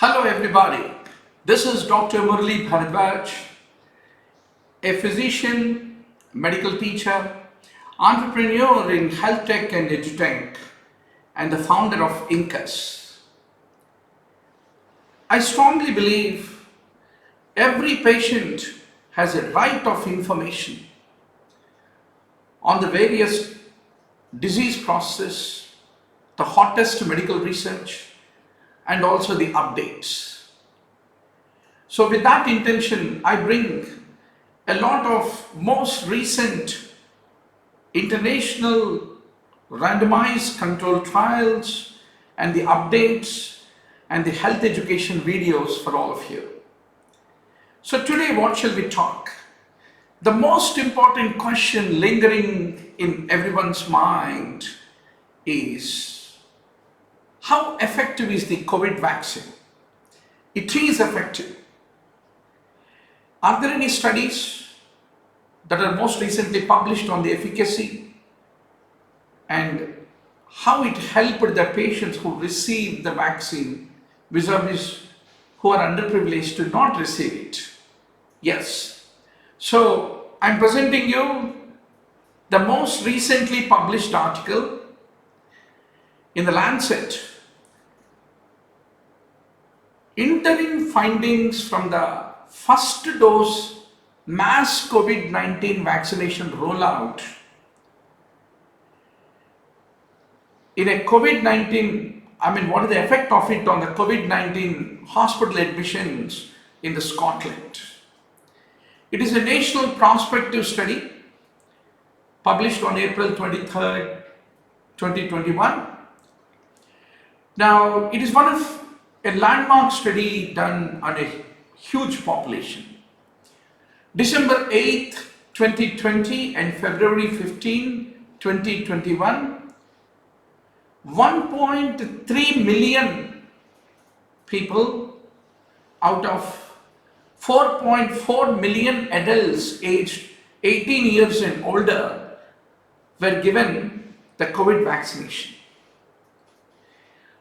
Hello everybody, this is Dr. Murali Bharadwaj, a physician, medical teacher, entrepreneur in health tech and edutech, and the founder of Incus. I strongly believe every patient has a right of information on the various disease processes, the hottest medical research, and also the updates. So with that intention, I bring a lot of most recent international randomized controlled trials and the updates and the health education videos for all of you. So today, what shall we talk? The most important question lingering in everyone's mind is, how effective is the COVID vaccine? It is effective. Are there any studies that are most recently published on the efficacy and how it helped the patients who received the vaccine vis-a-vis who are underprivileged to not receive it? Yes. So I'm presenting you the most recently published article in the Lancet. Interim findings from the first dose mass COVID-19 vaccination rollout in a COVID-19, what is the effect of it on the COVID-19 hospital admissions in the Scotland? It is a national prospective study published on April 23rd, 2021. Now, it is one of a landmark study done on a huge population. December 8th, 2020 and February 15, 2021, 1.3 million people out of 4.4 million adults aged 18 years and older were given the COVID vaccination.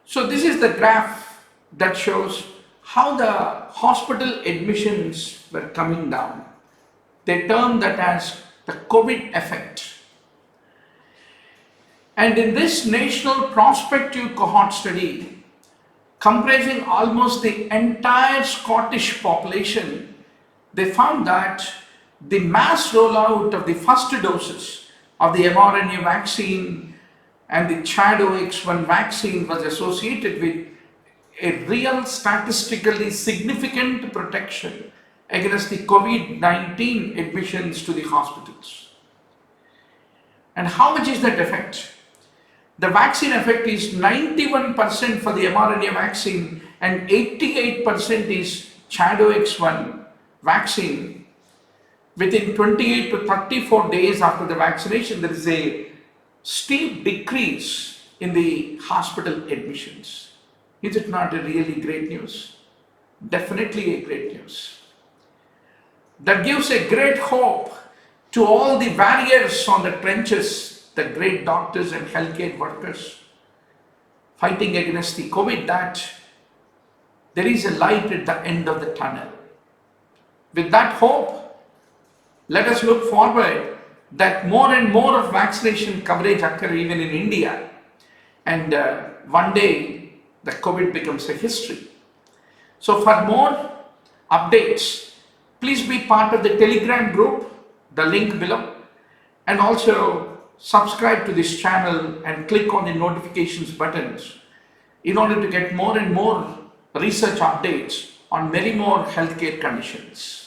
So this is the graph that shows how the hospital admissions were coming down. They term that as the COVID effect. And in this national prospective cohort study, comprising almost the entire Scottish population, they found that the mass rollout of the first doses of the mRNA vaccine and the ChAdOx1 vaccine was associated with a real statistically significant protection against the COVID-19 admissions to the hospitals. And how much is that effect? The vaccine effect is 91% for the mRNA vaccine and 88% is ChAdOx1 vaccine. Within 28 to 34 days after the vaccination, there is a steep decrease in the hospital admissions. Is it not a really great news? Definitely a great news. That gives a great hope to all the warriors on the trenches, the great doctors and healthcare workers fighting against the COVID, that there is a light at the end of the tunnel. With that hope, let us look forward that more and more of vaccination coverage occur even in India, and one day the COVID becomes a history. So for more updates, please be part of the Telegram group, the link below, and also subscribe to this channel and click on the notifications buttons in order to get more and more research updates on many more healthcare conditions.